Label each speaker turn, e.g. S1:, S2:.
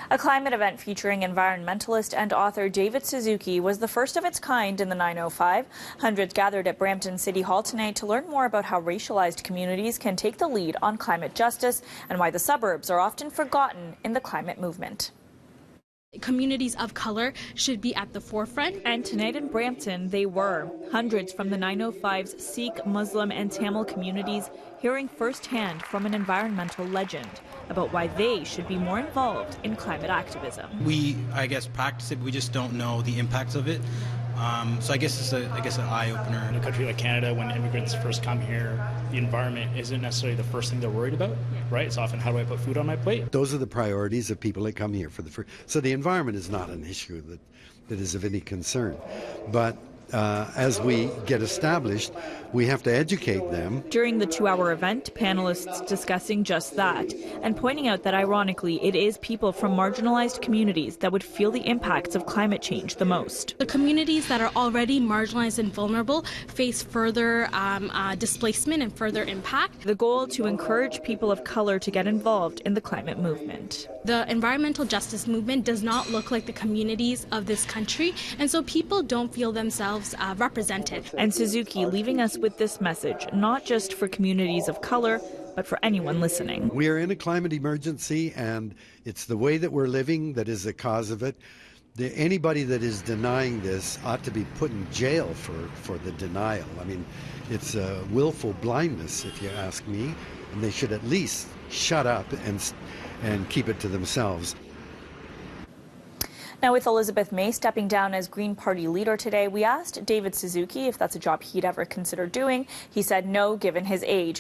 S1: A climate event featuring environmentalist and author David Suzuki was the first of its kind in the 905. Hundreds gathered at Brampton City Hall tonight to learn more about how racialized communities can take the lead on climate justice and why the suburbs are often forgotten in the climate movement.
S2: Communities of color should be at the forefront.
S1: And tonight in Brampton, they were. Hundreds from the 905's Sikh, Muslim and Tamil communities hearing firsthand from an environmental legend about why they should be more involved in climate activism.
S3: We, practice it, but we just don't know the impacts of it. So I guess it's an eye-opener.
S4: In a country like Canada, when immigrants first come here, the environment isn't necessarily the first thing they're worried about, right? It's often, how do I put food on my plate?
S5: Those are the priorities of people that come here for the first. So the environment is not an issue that is of any concern. But as we get established, we have to educate them.
S1: During the 2-hour event, panelists discussing just that and pointing out that ironically it is people from marginalized communities that would feel the impacts of climate change the most.
S2: The communities that are already marginalized and vulnerable face further displacement and further impact.
S1: The goal to encourage people of color to get involved in the climate movement.
S2: The environmental justice movement does not look like the communities of this country, and so people don't feel themselves represented.
S1: And Suzuki leaving us with this message, not just for communities of color, but for anyone listening.
S5: We are in a climate emergency, and it's the way that we're living that is the cause of it. Anybody that is denying this ought to be put in jail for the denial. I mean, it's a willful blindness, if you ask me, and they should at least shut up and keep it to themselves.
S1: Now, with Elizabeth May stepping down as Green Party leader today, we asked David Suzuki if that's a job he'd ever consider doing. He said no, given his age.